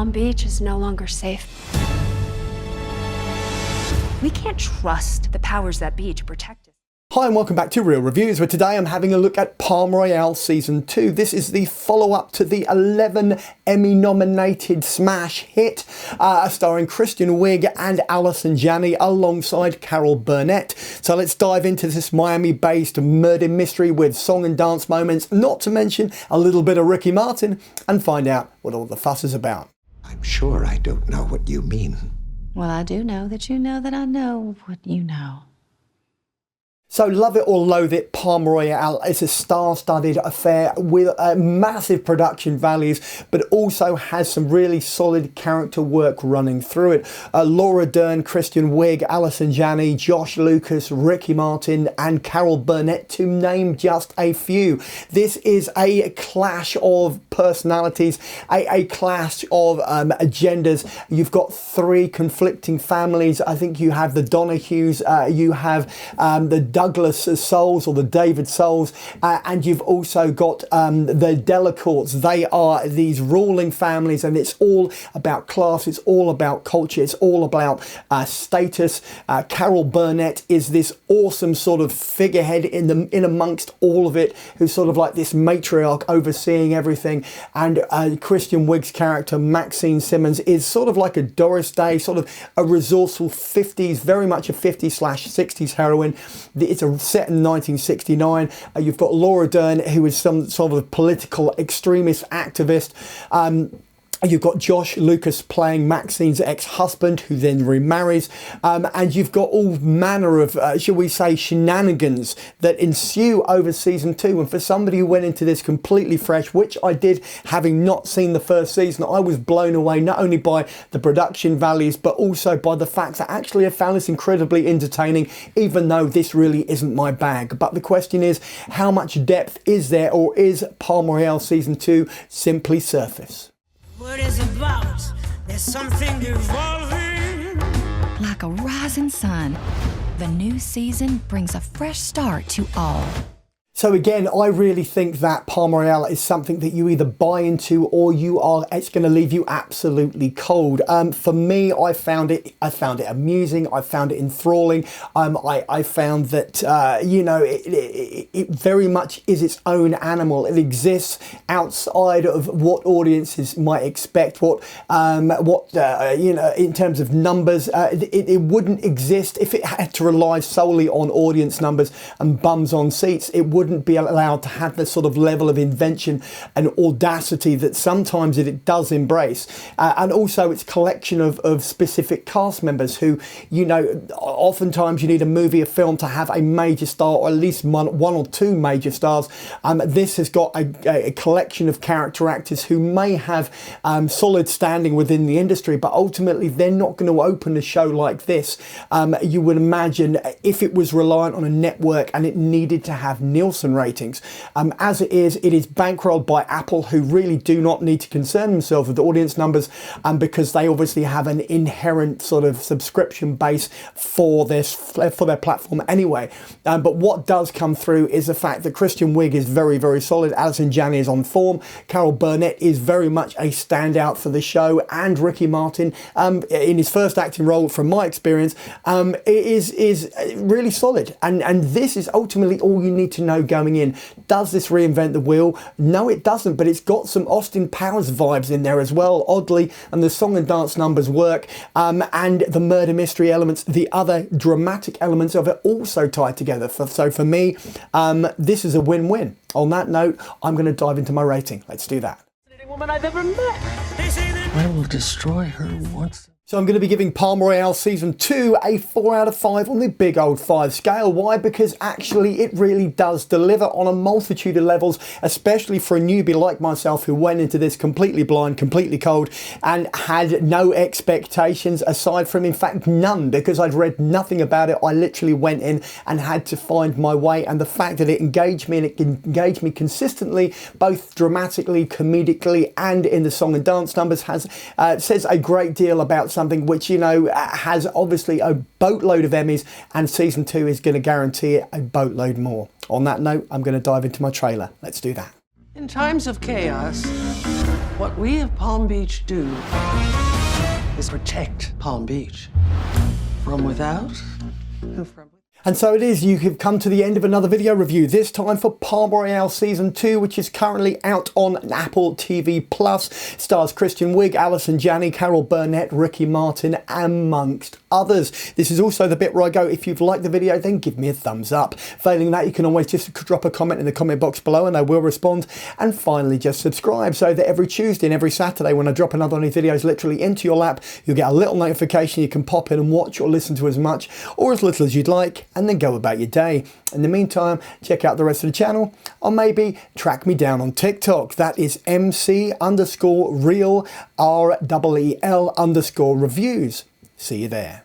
Palm Beach is no longer safe. We can't trust the powers that be to protect us. Hi and welcome back to Real Reviews, where today I'm having a look at Palm Royale Season 2. This is the follow-up to the 11 Emmy-nominated smash hit, starring Kristen, Wiig and Allison, Janney alongside Burnett. So let's dive into this Miami-based murder mystery with song and dance moments, not to mention a little bit of Ricky Martin, and find out what all the fuss is about. I'm sure I don't know what you mean. Well, I do know that you know that I know what you know. So love it or loathe it, Palm Royale is a star-studded affair with massive production values, but also has some really solid character work running through it. Laura Dern, Kristen Wiig, Allison Janney, Josh Lucas, Ricky Martin and Burnett, to name just a few. This is a clash of personalities, a clash of agendas. You've got three conflicting families. I think you have the Donahues, you have the Douglas Souls or the David Souls, and you've also got the Delacourts. They are these ruling families, and it's all about class, it's all about culture, it's all about status. Burnett is this awesome sort of figurehead in amongst all of it, who's sort of like this matriarch overseeing everything, and Kristen Wiig's character Maxine Simmons is sort of like a Doris Day, sort of a resourceful 50s, very much a 50s/60s heroine. It's set in 1969. You've got Laura Dern, who is some sort of political extremist activist. You've got Josh Lucas playing Maxine's ex-husband, who then remarries, and you've got all manner of, shall we say, shenanigans that ensue over season 2. And for somebody who went into this completely fresh, which I did, having not seen the first season, I was blown away not only by the production values, but also by the fact that actually I found this incredibly entertaining, even though this really isn't my bag. But the question is, how much depth is there, or is Palm Royale season 2 simply surface? What is about? There's something evolving. Like a rising sun, the new season brings a fresh start to all. So again, I really think that Palm Royale is something that you either buy into or it's going to leave you absolutely cold. For me, I found it amusing. I found it enthralling. I found that, you know, it very much is its own animal. It exists outside of what audiences might expect, what you know, in terms of numbers. It wouldn't exist if it had to rely solely on audience numbers and bums on seats. It wouldn't be allowed to have the sort of level of invention and audacity that sometimes it does embrace. And also its collection of specific cast members who, you know, oftentimes you need a movie or film to have a major star, or at least one or two major stars. This has got a collection of character actors who may have solid standing within the industry, but ultimately they're not going to open a show like this. You would imagine if it was reliant on a network and it needed to have Nielsen ratings. As it is bankrolled by Apple, who really do not need to concern themselves with audience numbers, because they obviously have an inherent sort of subscription base for their platform anyway. But what does come through is the fact that Kristen Wiig is very, very solid. Allison Janney is on form. Burnett is very much a standout for the show, and Ricky Martin, in his first acting role, from my experience, is really solid. And this is ultimately all you need to know going in. Does this reinvent the wheel? No, it doesn't, but it's got some Austin Powers vibes in there as well, oddly, and the song and dance numbers work, and the murder mystery elements, the other dramatic elements of it also tie together. So for me, this is a win-win. On that note, I'm going to dive into my rating. Let's do that. Woman I've ever met. I will destroy her once. So I'm going to be giving Palm Royale Season 2 a 4 out of 5 on the big old 5 scale. Why? Because actually it really does deliver on a multitude of levels, especially for a newbie like myself who went into this completely blind, completely cold, and had no expectations aside from, in fact, none, because I'd read nothing about it. I literally went in and had to find my way, and the fact that it engaged me, and it engaged me consistently, both dramatically, comedically, and in the song and dance numbers, says a great deal about something which, you know, has obviously a boatload of Emmys, and season 2 is going to guarantee it a boatload more. On that note, I'm going to dive into my trailer. Let's do that. In times of chaos, What we at Palm Beach do is protect Palm Beach from without and from within. And so it is, you have come to the end of another video review, this time for Palm Royale Season 2, which is currently out on Apple TV+. Stars Kristen, Wiig, Allison, Janney, Carol, Burnett, Ricky Martin, amongst others. This is also the bit where I go, if you've liked the video, then give me a thumbs up. Failing that, you can always just drop a comment in the comment box below and I will respond. And finally, just subscribe so that every Tuesday and every Saturday when I drop another one of these videos literally into your lap, you'll get a little notification. You can pop in and watch or listen to as much or as little as you'd like, and then go about your day. In the meantime, check out the rest of the channel, or maybe track me down on TikTok. That is MC_real REEL_reviews. See you there.